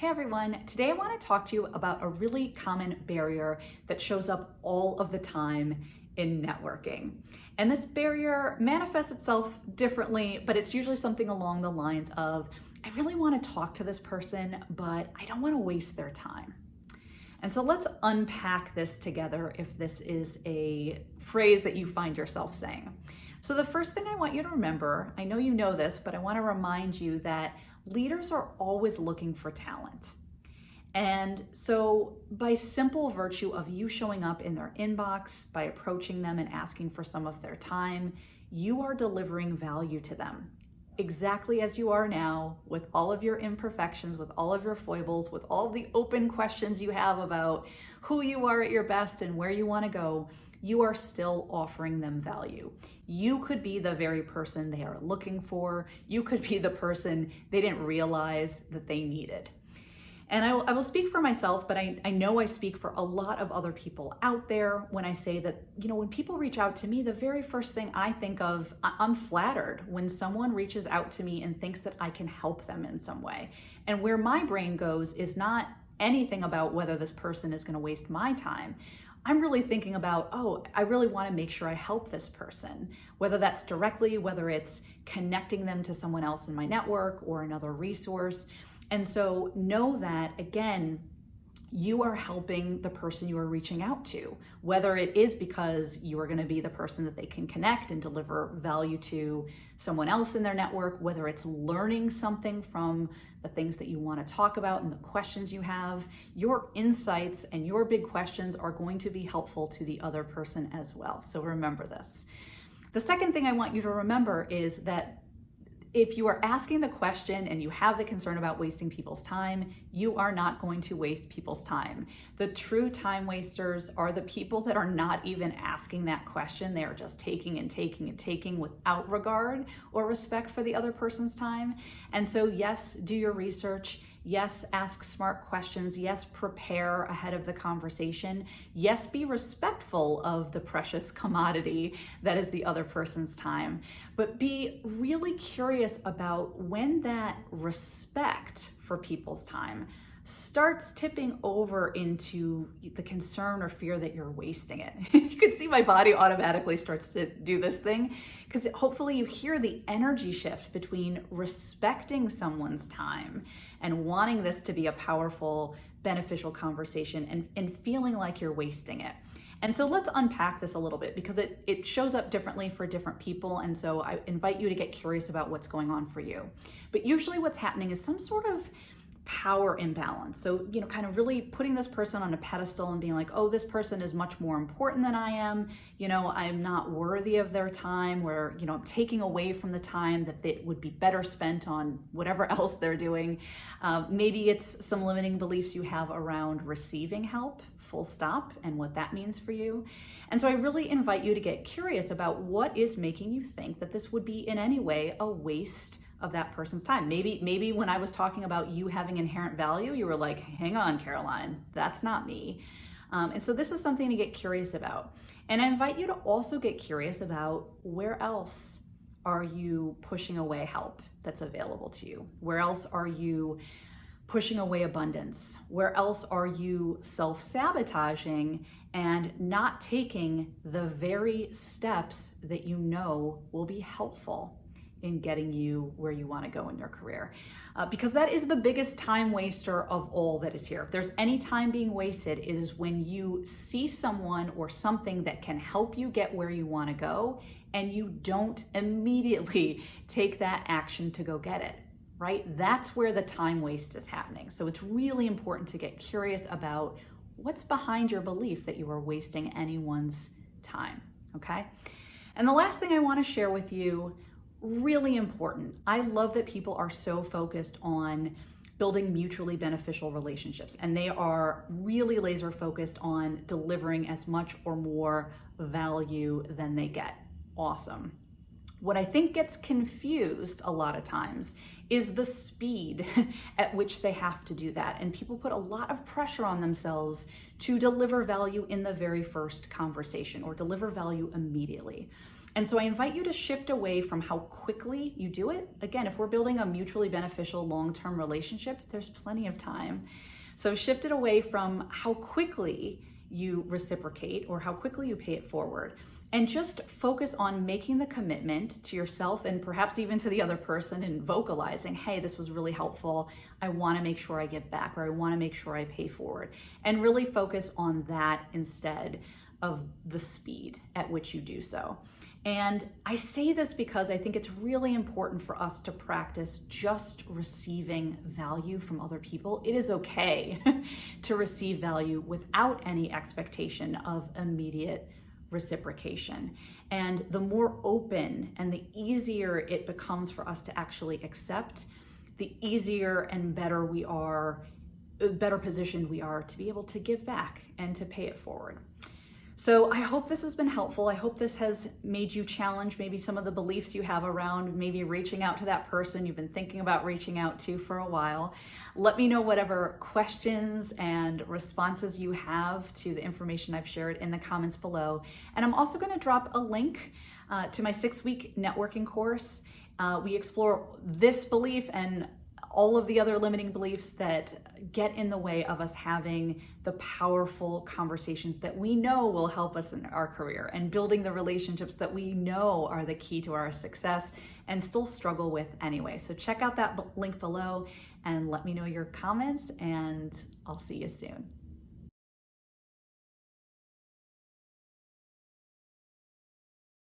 Hey everyone, today I want to talk to you about a really common barrier that shows up all of the time in networking. And this barrier manifests itself differently, but it's usually something along the lines of, I really want to talk to this person, but I don't want to waste their time. And so let's unpack this together if this is a phrase that you find yourself saying. So the first thing I want you to remember, I know you know this, but I want to remind you that leaders are always looking for talent. And so by simple virtue of you showing up in their inbox, by approaching them and asking for some of their time, you are delivering value to them. Exactly as you are now, with all of your imperfections, with all of your foibles, with all the open questions you have about who you are at your best and where you want to go, you are still offering them value. You could be the very person they are looking for. You could be the person they didn't realize that they needed. And I will speak for myself, but I know I speak for a lot of other people out there when I say that, when people reach out to me, the very first thing I think of, I'm flattered when someone reaches out to me and thinks that I can help them in some way. And where my brain goes is not anything about whether this person is going to waste my time. I'm really thinking about, I really want to make sure I help this person, whether that's directly, whether it's connecting them to someone else in my network or another resource. And so know that, again, you are helping the person you are reaching out to, whether it is because you are going to be the person that they can connect and deliver value to someone else in their network, whether it's learning something from the things that you want to talk about and the questions you have. Your insights and your big questions are going to be helpful to the other person as well. So remember this. The second thing I want you to remember is that if you are asking the question and you have the concern about wasting people's time, you are not going to waste people's time. The true time wasters are the people that are not even asking that question. They are just taking and taking and taking without regard or respect for the other person's time. And so yes, do your research. Yes, ask smart questions. Yes, prepare ahead of the conversation. Yes, be respectful of the precious commodity that is the other person's time. But be really curious about when that respect for people's time starts tipping over into the concern or fear that you're wasting it. You can see my body automatically starts to do this thing because hopefully you hear the energy shift between respecting someone's time and wanting this to be a powerful, beneficial conversation and feeling like you're wasting it. And so let's unpack this a little bit because it shows up differently for different people. And so I invite you to get curious about what's going on for you. But usually what's happening is some sort of power imbalance. So, kind of really putting this person on a pedestal and being like, this person is much more important than I am. I'm not worthy of their time, where, I'm taking away from the time that it would be better spent on whatever else they're doing. Maybe it's some limiting beliefs you have around receiving help, full stop, and what that means for you. And so I really invite you to get curious about what is making you think that this would be in any way a waste of that person's time. Maybe when I was talking about you having inherent value, you were like, hang on, Caroline, that's not me. And so this is something to get curious about. And I invite you to also get curious about where else are you pushing away help that's available to you? Where else are you pushing away abundance? Where else are you self-sabotaging and not taking the very steps that you know will be helpful in getting you where you want to go in your career? Because that is the biggest time waster of all that is here. If there's any time being wasted, it is when you see someone or something that can help you get where you want to go and you don't immediately take that action to go get it, right? That's where the time waste is happening. So it's really important to get curious about what's behind your belief that you are wasting anyone's time, okay? And the last thing I want to share with you, really important. I love that people are so focused on building mutually beneficial relationships, and they are really laser focused on delivering as much or more value than they get. Awesome. What I think gets confused a lot of times is the speed at which they have to do that. And people put a lot of pressure on themselves to deliver value in the very first conversation or deliver value immediately. And so I invite you to shift away from how quickly you do it. Again, if we're building a mutually beneficial long-term relationship, there's plenty of time. So shift it away from how quickly you reciprocate or how quickly you pay it forward, and just focus on making the commitment to yourself and perhaps even to the other person and vocalizing, hey, this was really helpful. I want to make sure I give back, or I want to make sure I pay forward, and really focus on that instead of the speed at which you do so. And I say this because I think it's really important for us to practice just receiving value from other people. It is okay to receive value without any expectation of immediate reciprocation. And the more open and the easier it becomes for us to actually accept, the easier and better we are, better positioned we are to be able to give back and to pay it forward. So I hope this has been helpful. I hope this has made you challenge maybe some of the beliefs you have around maybe reaching out to that person you've been thinking about reaching out to for a while. Let me know whatever questions and responses you have to the information I've shared in the comments below. And I'm also going to drop a link to my 6-week networking course. We explore this belief and all of the other limiting beliefs that get in the way of us having the powerful conversations that we know will help us in our career, and building the relationships that we know are the key to our success and still struggle with anyway. So check out that link below and let me know your comments, and I'll see you soon.